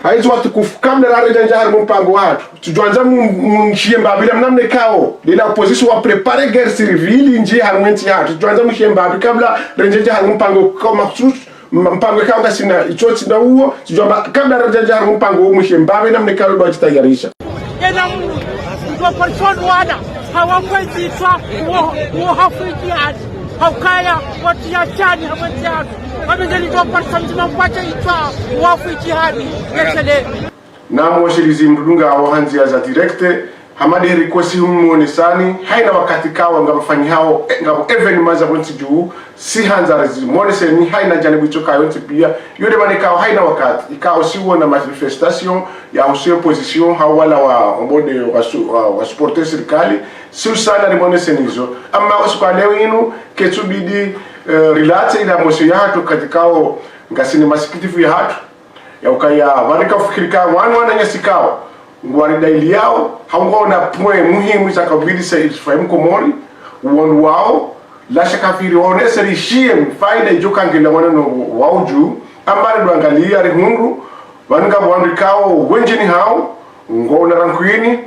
haizo watu kufukam na reja njahar mpango watu tujuanza mshie mbabila mnamne kao lila opposition wa prepare guerre civile nje harmenti hatu tujuanza mshie mbabila kabla reja njahar mpango kwa maksus mpango kao ngasina ichoti na uo tujuanza kabla reja njahar mpango mshie mbabila namne kao ba jitayarisha ena mtu person wana hawakwezi twa wo hafiki hadi haukaya watu ya chani hawati hadi wamejali kwa person tunampacha itwa wafiki hadi yesele na mwashirizi mdunga awahanzi ya za direkte hamadi rikosi humonesani haina wakati kawa ngabafanyi hao ngabo even maza bonti juu si hanza rezi monesani haina janibu choka yonti pia yode mani kawa haina wakati ikawa siwo na manifestation ya usio opposition hao wala wa mbode wa supporter serikali si sana ni monesani hizo ama osukwa leo inu ketubidi relate ila mosyo ya hatu katikao ngasini masikitifu ya hatu ya ukaya warika ufikirika wana nyasikao ngwari daili yao haungona pwe muhimu za kabili sa ifahimu komori uondu wao la shakafiri waonese rishie faida ijoka ngila wana no wao juu ambari duangalia rihundu wanga wandikao wenjini hao ngona rankuini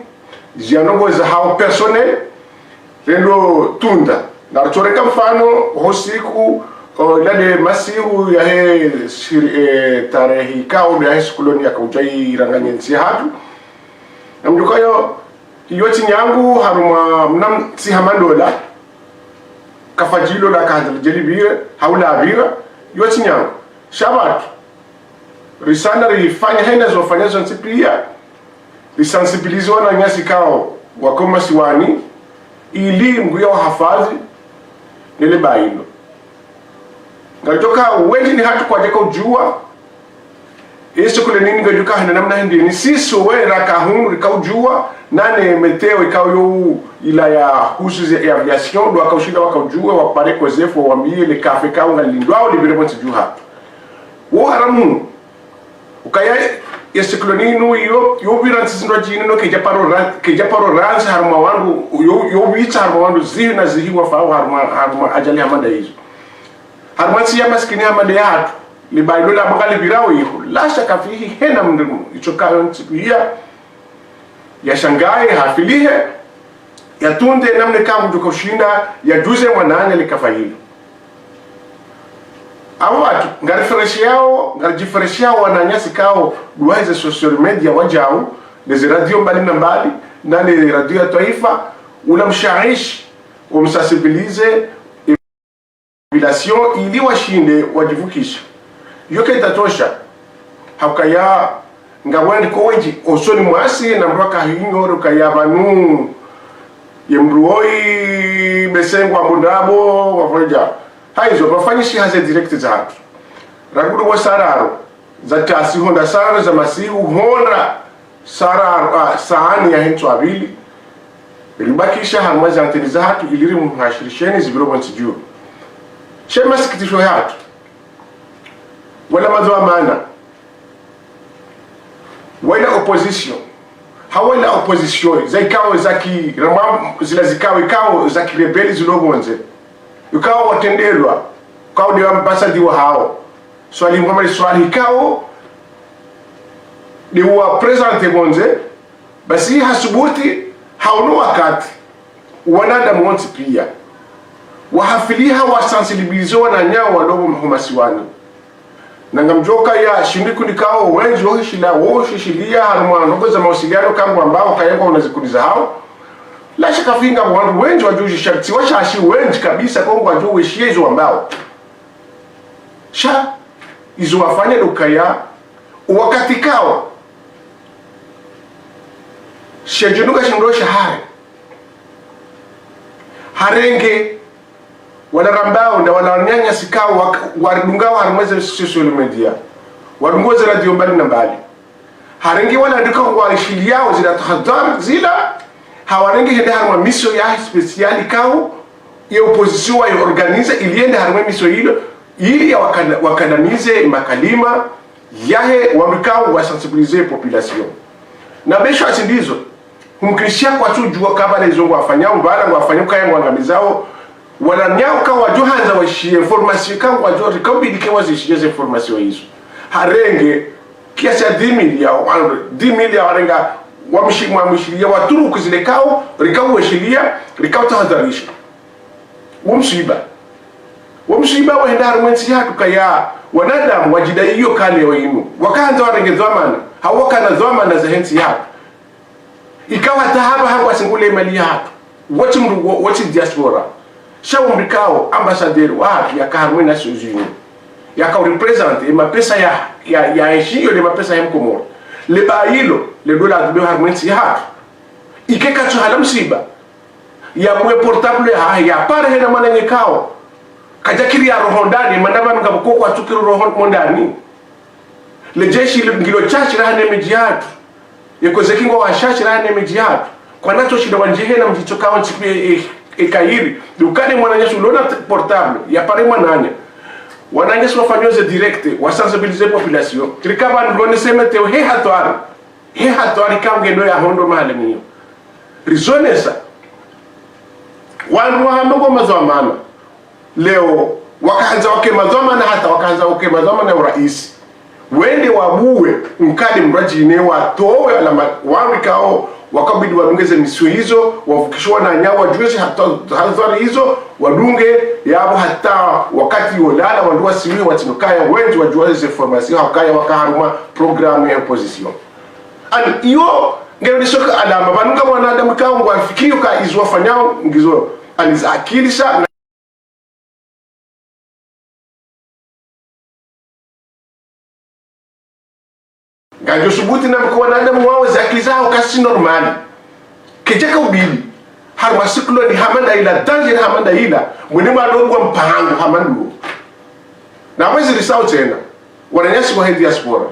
zianogo za hao personnel lendo tunda na rutoreka mfano hosiku lade masihu ya he tarehi kao ya he sikuloni ya kaujai ranganyensi hatu na mjukayo yoti nyangu haruma mnam si hamandola kafajilo la kadri jelibire haula abira yoti nyangu shabat risana rifanya hena zofanya zonsipilia risensibilizwa na nyasi kao wakoma siwani ili mguya wa hafazi nile baino ngatoka wendi ni hatu kwa jeka ujua yesu kule nini ngajuka hana namna hindi ni siso we raka hunu rika ujua nane meteo ikao yu ila ya husu ya aviation do waka ushida waka ujua wakpare kwa zefu wambie le kafe kao nga lindwao libire bonti juu hatu wo haramu ukaya yesu kule nini yo viransi zindwa jini no kejaparo ransi haruma wangu yo vicha haruma wangu zihi na zihi wafao haruma ajali hamanda hizo harumati ya maskini hamada ya hatu libailo la magali birao ihu la shaka fihi hena mndimu ichokayo ntipia ya shangaye hafilihe ya tunde namne kamu juka ushinda ya duze mwananya likafahilo awa watu ngarijifereshi yao wananyasi kao duwaize social media wajao lezi radio mbali na mbali na le radio ya taifa unamsharishi umsasibilize population ili washinde wajivukisha yoke itatosha hakaya ngabwandi ko wenji osoni mwasi na mroka hinyoro kaya banu yemruoi besengwa mundabo wafoja haizo bafanyishi haze direct za hatu ragudu wa sararo za tasi honda sararo za masihu honda sararo saani ya hentu abili ilibakisha harmazi anteni za hatu iliri muhashirisheni zibirobo nsijuru shema sikitisho hatu wala madhwa maana wala opposition hawala opposition zaikao zaki ramam zila zikao zaki rebeli zilobonze ukao watendelwa kwa ndio ambassador wa hao swali ngoma swali kao ni wa presente bonze basi hasubuti hauno wakati wanadamu wote pia wahafiliha wasensibilizo na nyao wadogo mhumasiwani nangamjoka ya shindiku nikao wenji wohishila wohishilia harumwa ndogo za mawasiliano kangu ambao kayengwa unazikuliza hao la shaka finga wandu wenji wajuji sharti washashi wenji kabisa kongo wajuu wishie hizo ambao sha izo wafanya dukaya wakati kao shejunuka shindosha harenge wala rambao nda wala nyanya sikao warudungao harumweze social media warungoze radio mbali na mbali harengi wala ndika kwa ishili yao zila tahadhar zila hawarengi hende harumwa miso ya speciali kao ya opposition wa organize iliende harumwa miso hilo ili ya wakandamize makalima yahe wamikao wasensibilize population na besho asindizo humkishia kwa tu jua kabale zongo wafanyao mbala wafanyao kaya mwangamizao wala nyao kawa johanza waishie information kawa wajori kaubidi kewa zishije information hizo harenge kiasi ya 10,000 warenga wamshiria waturu kuzilekao rikao weshilia rikao tahadharisha wamsiba waenda harmensi hatu kaya wanadamu wajidai hiyo kale wainu wakaanza warenge dhamana hawakana dhamana za hensi hatu ikawa tahaba hangu asingule mali hatu wati diaspora shawumrikao ambasaderi wapi ya kaharmena suzini ya represent mapesa ya enshio le mapesa ya mkomoro le bailo le dola de harmensi hatu ikeka tu halamsiba ya mwe portable ya pare hena mananye kao kajakiri ya roho ndani mandaba ngaboko kwa tukiro roho ndani le jeshi ngilo chachi rahane mejihatu yeko zekingo wa shachi rahane mejihatu kwa nacho shida wanjehe na mjichoka wanchi ekairi dukane mwananyeshu lona portable ya pare mwananya wananyeshu wafanyoze directe wasensibiliser population kirikaba ngone semete he hatwari kamgendo ya hondo mahali miyo rizonesa wanu wahambo mazamana leo wakaanza mazamana hata wakaanza mazamana ya urais wende wabuwe mkali mrajine watowe alama wamikao wakabidi wadungeze misio hizo wavukishwa na nyawa juwezi hazari hizo wadunge yabo hata wakati yolala wanduwa siwe watinokaya wenji wajuwaze formation wakaya wakaharuma programu ya opposition ani iyo ngero nisoka alama banunga wanadamu kao ngwafikiyo ka izwa fanyao ngizo aliza akilisha ganjo subuti na mko wanadamu wao za akilizao kasi normali kejeka ubili harma siklo ni hamanda ila danger hamanda ila mwini madogwa mpango hamandu na mwezi risao tena wananyasi wa diaspora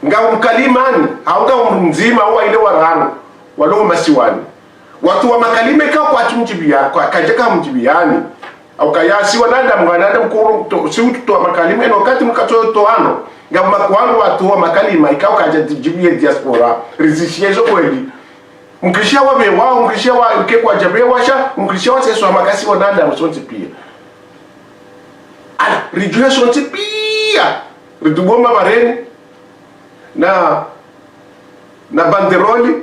ngao mkalimani hauga mzima au ile warano walo masiwani watu wa makalime kwa tumjibia kwa kajeka mjibiani au kayasi wanadamu kuru si utu wa makalime no wakati mkatoa toano ngamba kwangu watu wa makalima ikao kajibia diaspora rizishiezo kweli mkishia wabe wao mkishia wa kwa jabe washa mkishia wa seso makasi wanadamu sonti pia ala rijue sonti pia ritugoma bareni na banderoli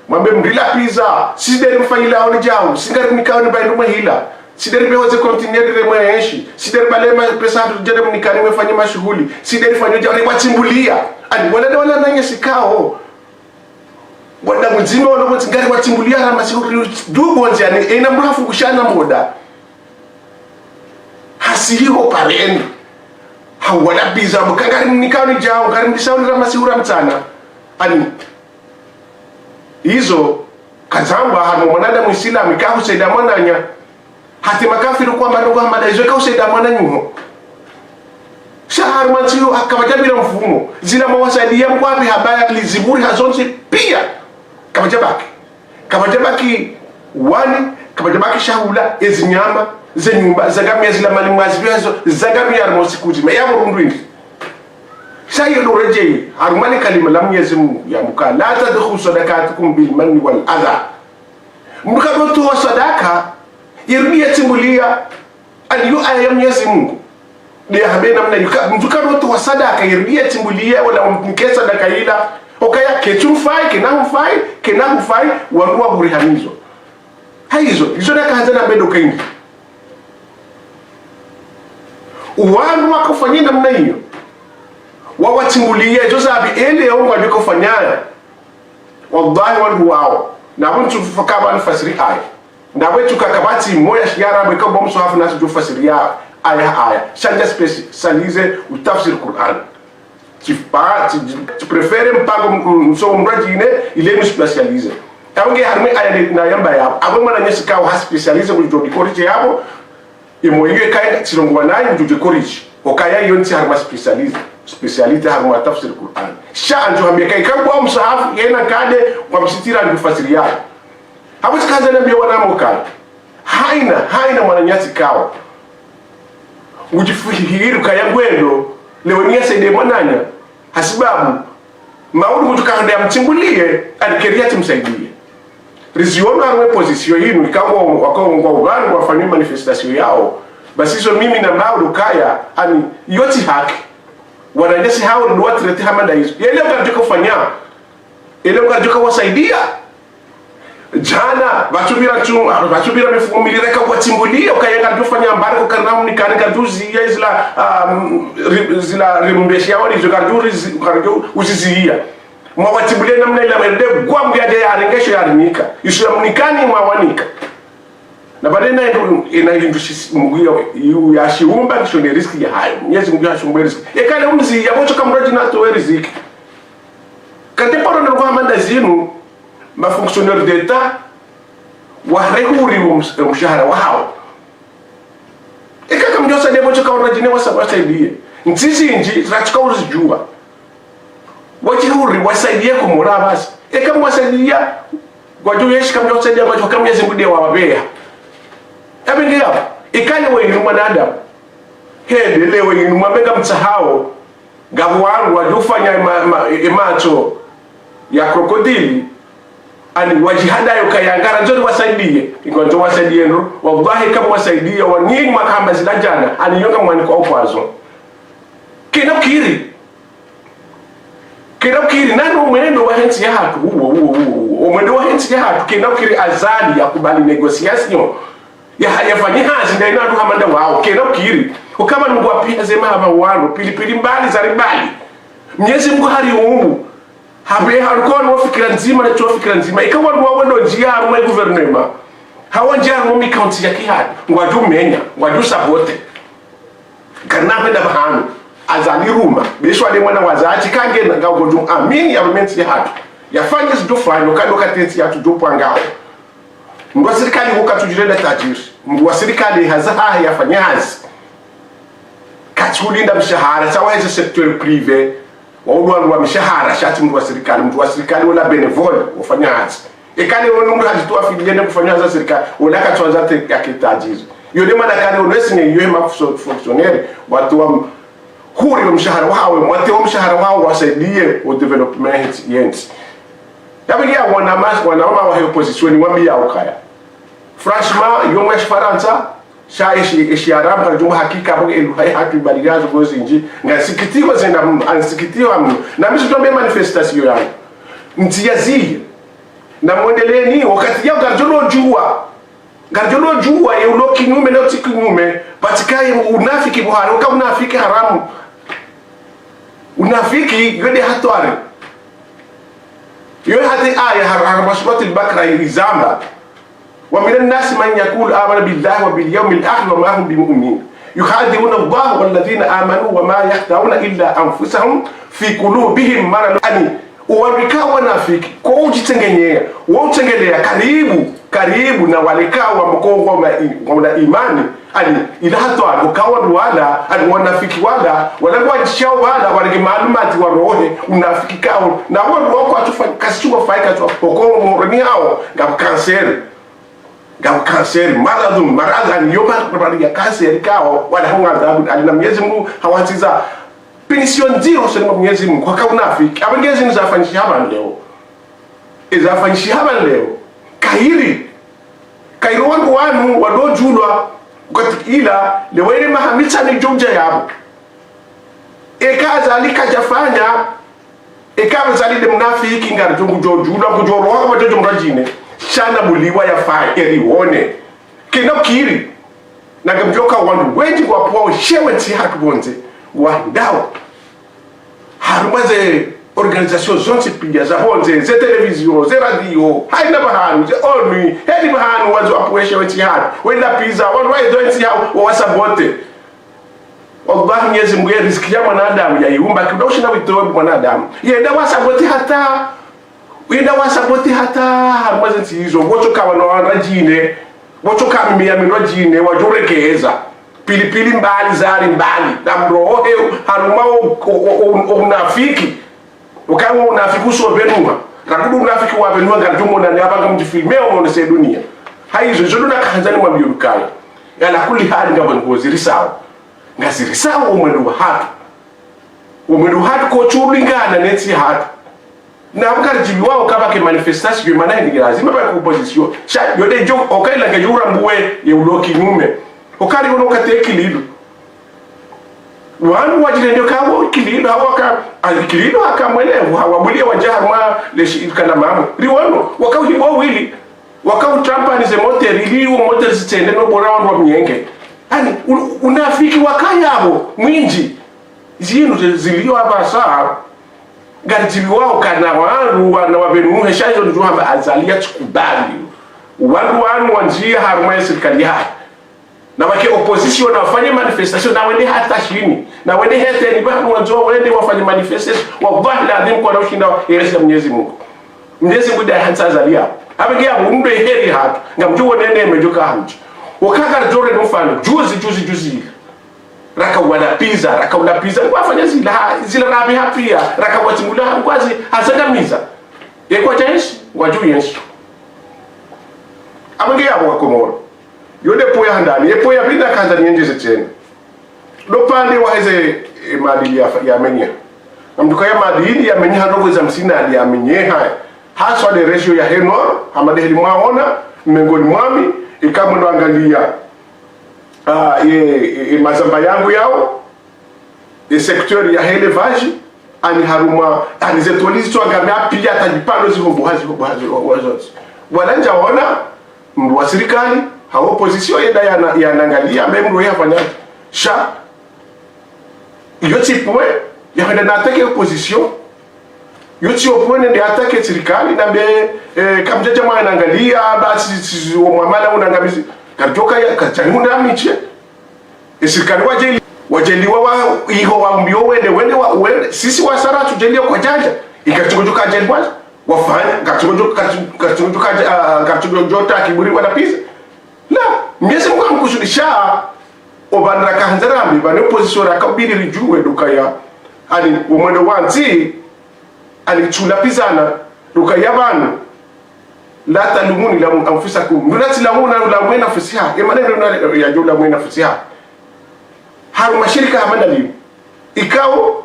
mwambe mrila pizza sideri mfanyila oni jao singari mikao ni bainu mahila sideri behoze kontineri re mwenshi sideri balema pesa jere mnikani mefanya mashughuli sideri fanyo jao ni watimbulia ani wala nanye sikao wala mzima wala mtingari watimbulia na mashughuli dugo onzi ani ina mrafu kushana moda hasiho pareni hawala pizza mkangari mnikao ni jao ngari mdisao ni ramasihura mtana ani hizo kazamba hano mwanadamu Islamu ikahu saida mwananya hati makafiru kwa manungu hamada hizo ikahu saida mwananyuho shahar mansiru akabajabila mfumo zina mawasaidia mkwapi habaya liziburi hazonsi pia kabajabaki wani kabajabaki shahula ezinyama zenyumba zagamia zila malimwazi bihazo zagamia armosikuti meyamu runduindi shayo nureje harumani kalima la Mwenyezi Mungu ya muka la tadkhu sadaqatukum bil manni wal adha mkagoto wa sadaka irudie timulia aliyo aya Mwenyezi Mungu dia habena mna mkagoto wa sadaka irudie timulia wala mkesa sadaka ila okaya ketumfai kenamfai wanua burihanizo haizo hizo daka hazana bedo kaingi uwandu wakufanyia namna hiyo wawatimbulia jozabi ele yongo aliko fanyana wallahi wangu wao na mtu fakaba nifasiri aya na wetu kakabati moya shiara beka bomso hafu nasu jufasiria aya shanja specialize utafsir Qur'an tu prefere mpango mso mrajine ile mu specialize tange harme aya na yamba yabo abo mana nyesika wa specialize mu jodi korije yabo imoyiwe kai tilongwa nayo mu jodi korije okaya yonti harma specialite harma tafsir Qur'an shanjo hamia kai kangwa msahafu yena kade kwa msitira ndifasiri yao hapo sikaanza na biwa na moka haina mwananyasi kao ujifuhiru kayangwendo leo ni saide mwananya hasibabu maudu kutukanda ya mtimbulie alikeria timsaidie riziona arwe position hii nikawa wakaongwa ubani wafanywe manifestation yao basi hizo mimi na maudu kaya ani yoti haki wananyasi hao ndio watrete hamanda hizo ile unataka kufanya ile unataka wasaidia jana batubira mifumo milireka kwatimbulia ukayanga ndofanya mbari ukanamu nikani kaduzi ya zila rimbeshi ya wali zo uzizia mwawatimbulia namna ile wende gwambu ya arengesho ya rinika yusura mnikani mwawanika na badena ina indushi mungu ya shiumba kishone riski ya hayo Mwenyezi Mungu ashumbe riski ekale umzi ya bocho kamroji na to riziki kateporo ndo kwa manda zinu ma fonctionnaire d'etat warehuri mshahara wao ekaka mjosa debo choka urajine wasaidie nzizi nji rachika uzijua wachihuri wasaidie kumura basi eka mwasaidia gwaju yeshi kama wasaidia gwaju kama Mwenyezi Mungu ndiye wabea abingi hapo ikale wewe mwanadamu hede leo yinu mwamenga mtsahao gabuwangu wajufanya macho ya krokodili ani wajihada yokayangara nzoni wasaidie ingonjo wasaidie ndo wallahi kama wasaidie wanini makamba zilajana ani yonga mwani kwa ukwazo kina kiri nano mwendo wa hensi ya hatu mwendo wa hensi ya hatu kina kiri azali ya kubali negociation ya hayafanyi hazi nda inadu hamanda wao kina kiri ukama nungu wapia zema hama wano pilipili mbali za ribali Mwenyezi Mungu hari umu habe halikuwa na fikira nzima na fikira nzima ikawa ni wawendo njia mwe gouvernement hawa njia mu county ya kihadi ngwaju menya ngwaju sabote kana penda bahanu azali ruma bishwa de mwana wazachi kange na ngago amini ya rumenti ya hatu yafanye zidofanya kandi okatensi ya tudopo ngao ngwa serikali hukatujirenda tajiri ngwa serikali hazaha yafanya hazi kachulinda mshahara sawa hizo sector privé waudwa wa mshahara shati mtu wa serikali wala benevole ufanya hazi ekani wono mtu hajitoa fidiende kufanya hazi serikali wala katwanza ya kitajizo yode maana kani unesinye yema fonctionnaire watu wa huri mshahara wao wate wa mshahara wao wasaidie o development yens yabigia wanama wa opposition wambia ukaya franchement yomwe Faransa ishi Arab harujuma hakika hapo elu hai hatu baligazo gozi nji ngasikitiko zenda ansikitio amno na mimi tutombe manifestation yangu ntiyazi na mwendeleni wakati yao garjolo jua yulo kinyume na tikinyume patikaye unafiki buhari kama unafiki haramu unafiki yode hatwari yode hati aya haram surat al-Baqara izamba ومن الناس من يقول آمن بالله وباليوم الآخر وما هم بمؤمنين يخادعون الله والذين آمنوا وما يخدعون إلا أنفسهم في قلوبهم مرض أني uwalika wanafiki kwa ujitengenyea wautengelea karibu na walika wa mkongo wa imani ani ila hata ukawa wala ani wanafiki wala kwa chao wala walike maalumati wa roho unafiki kao na wao wako atufanya kasichukua faika tu kwa morani hao ngam kanseri maradhi yoma ya kanseri kao wala hunga adhabu alina Mwenyezi Mungu hawatiza pension zero sema Mwenyezi Mungu kwa unafiki abangezi nizafanyisha hapa leo kairo wangu wanu wadojulwa ila lewele mahamitsa ni jumja yabo ekaza alikajafanya zali de mnafiki ngarjongu jojulwa kujoro wako wajojo mrajine shana buliwa ya faa erione kiri na gamjoka wandu wenji kwa puwa shewe nti hatu bonze wandao harumaze organisation zonse pia za bonze ze television ze radio haina bahanu ze onu hedi bahanu wazo apuwe shewe nti hatu wenda pizza wandu waizo nti hau wasabote wallahi Mwenyezi Mungu ya riziki ya mwanadamu ya iumba kidoshi na witowe mwanadamu yenda wasaboti hata harumaze nti hizo wocho kawa na wanajine wocho kama miyamino wajurekeza pilipili mbali zari mbali na mrohe haruma unafiki ukawa unafiki usobenuma rakudu unafiki wabenua ngarjumo na nyabanga mjifilmea umone se dunia haizo zodo na kanzani mwamiyurukai yala kuli hali ngabani kuzirisao ngazirisao umwendu hatu ko chulingana neti hatu na mkarjibi wao kama ke manifestation yo manani ni lazima ba opposition sha yode jo okaila ke jura mbuwe ye uloki nyume okali wono kateki lido wanu wajile ndio kawo kilido akilido haka mwelevu hawabulia wajaha mwa leshi kana mamu riwano wakau hibo wili wakau Trump anize moteri liwo moteri zitende no bora wandu mnyenge ani unafiki wakayabo mwinji zinu zilio hapa saa garijili wao kana wandu na wabenu heshazo ndio hamba azalia tukubali wandu wanjia haruma serikali haya na wake opposition wafanye manifestation na wende hata chini na wende hete ni bado wanajua wende wafanye manifestation wallahi lazima kwa ushinda ya Mwenyezi Mungu. Mwenyezi Mungu ndiye hanzazalia abingia mundu heri hatu ngamjua nende mejuka hamji wakaka jore mfano juzi raka wana pizza wafanya zila rabi hapia raka watimula kwazi hasagamiza yekwa tensi wajui yensi abingia kwa Komoro yode poya handani poya binda kanza niendeze tena dopande waheze madili ya menya amdukaya madili ya menya ndogo za msina ya menyeha haswa de ratio ya henwa amade heli mwaona mengoni mwami ikamwe angalia mazamba yangu yao secteur ya élevage ani haruma ani zetolizi twangamia pia tajipano zihobuhazi wazote walanja ona mru wa serikali ha opposition yenda yanangalia memru yafanya sha yoti poe yenda na attaque opposition yoti opone ndi attaque serikali na be kamjaja mwana angalia basi mwamala unangamizi katoka ya kachangunda miche serikali wajeliwa wa iho wa mbio wende sisi wasara tujelia kwa janja ikachungujuka jelwa wafanya kachungujuka kiburi wala pisa la Mwenyezi Mungu amkushudisha obandra kanzarambi bane opposition akabiri rijuwe dukaya ani umwendo wanzi ani chula pizana dukaya banu la talumuni la anfusakum ndati la muna la mwena fusiha maneno ya jula mwena fusiha haru mashirika hamandali ikao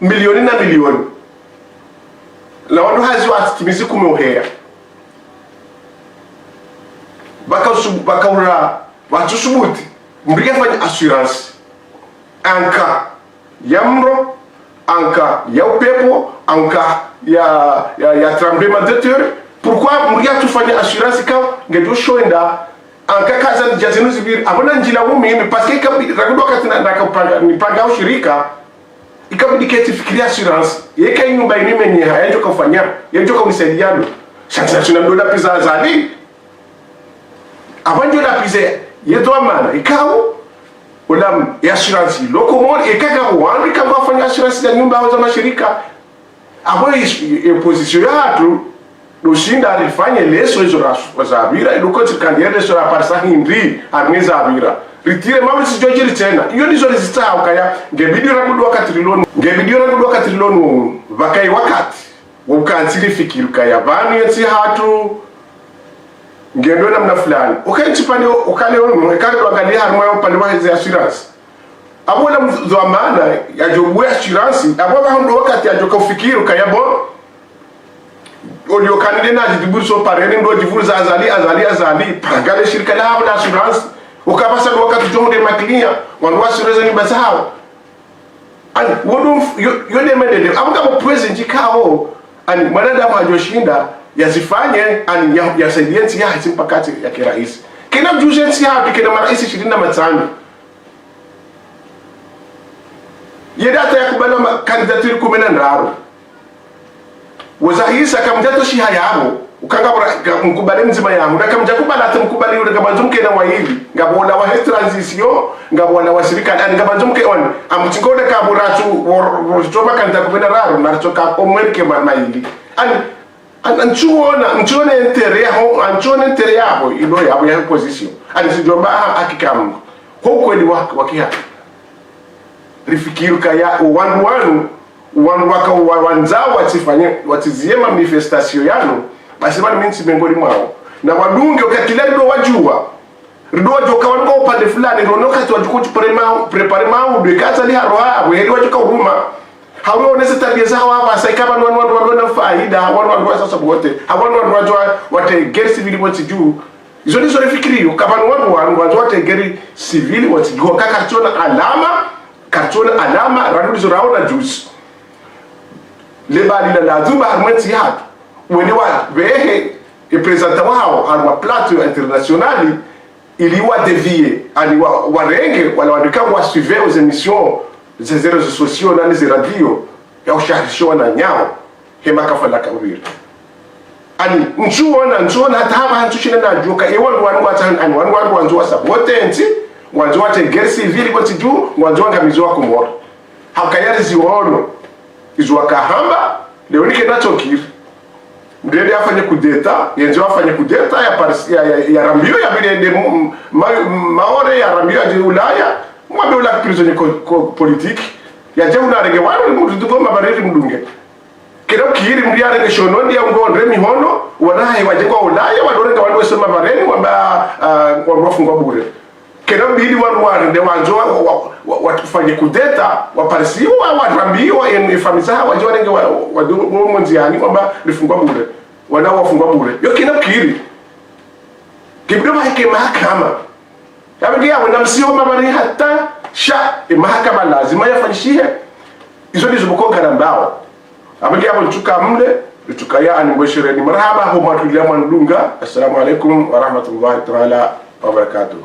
milioni na milioni la wanu hazi wa timizi kumeuhea bakaura watu subuti mbriga fanya assurance anka yamro anka ya upepo anka ya tremblement de terre. Pourquoi mbriga tufanya assurance kao ngedo shoenda anka kaza jazenu zibiri abona njila mimi parce que kabidi rakudo katina nakapanga ni panga ushirika ikabidi ketifikiria assurance yeka nyumba ini menye hayajo kufanya yajo kunisaidiano sasa tunamdola pesa azali abanjo la pisa yeto amana ikao ulam assurance lokomor ekaka wani kama fanya assurance ya nyumba za mashirika abo position yatu doshinda alifanya leso hizo za abira ilikuwa kandiende sura parsa hindi ameza abira ritire mama si jojiri tena hiyo ndizo resista ukaya ngebidi rakudu wakati lilonu vakai wakati ukansiri fikiri kaya bani yeti hatu ngendo namna fulani ukachipande ukale ono ekaka tuangalia harimo ya upande wa hizo assurance abona mzo maana ya jobu assurance abona hondo wakati ajoka ufikiri ukaya bo audio kanide na jiburu so parene ndo jiburu za azali pangale shirika la hapo assurance ukapasa wakati jonde maklia wandu assurance ni basao ani wodu yode medede abuka mo present kao ani mwanadamu hajoshinda yazifanye ani ya saidiensi ya hasimpakati ya kirais kina jujensi hapi kina marais 25 yedata ya kubala kandidature 10 wazahisa kamjato shi hayabo ukanga mkubali mzima yangu na kamjakubala hata mkubali ule kabanzumke na waili ngabona wa transition ngabona wa serikali ani kabanzumke on amtingode ka buratu rotoma kanda kubena raro na toka omwerke maili ani anchuona intere yabo ilo yabo ya position ani sijomba akikamu kweli wakia rifikiru kaya wanu wanzao watizie manifestation yanu basi bali minsi mengoni mwao na wadunge ukatila ndo wajua ndo joka wango upande fulani ndo kati wajukuti preparement de kaza li haroa weheli wajuka huruma hawo onese tabia zao hapa sai kama wanu na faida wanu sasa wote wanu wajua wate geri civil wati juu izo ndizo refikirio kama wanu wajua wate geri civil wati juu kartona alama radu ndizo raona juice le bali la duba harmenti hatu wene wa vehe representa wao anwa plateau internationali iliwa devie ani warenge wala wadika wa suivre aux émissions des réseaux sociaux na les radio ya usharisho na nyao hema kafala kabiri ani nchuona hata haba nchushina na joka ewa wangu atan ani wangu wanzu sabotensi wanzu ate guerre civile kwa tiju wanzu anga mizo kumora hakayari ziwono izwa kahamba leo nike nachokiri Mdede afanye kudeta, yenzo afanye kudeta ya rambio ya bide maore ya rambio ya Ulaya, mwabe ula prisonnier politique. Ya je una rege wano mudugo mabariri mdunge. Kero kiri mdia rege shonondi ya ngondre mihono, wanahe waje kwa Ulaya, wadore wanu wese mabareni wamba wafungwa bure. Kero bidi wanu de wanzo watufanye kudeta, waparisiwa, warambiwa, famisa wajua nenge wadugo monziani wamba lifungwa bure. Wana wafungwa bure. Yo kina kiri. Kibdo bahike mahakama. Yabigia wana msio mabari hata sha mahakama lazima yafanyishie. Izo ndizo bukoga na mbao. Abigia bonchuka mle, tukaya animboshereni marhaba ho matulia mandunga. Assalamu alaikum wa rahmatullahi ta'ala wa barakatuh.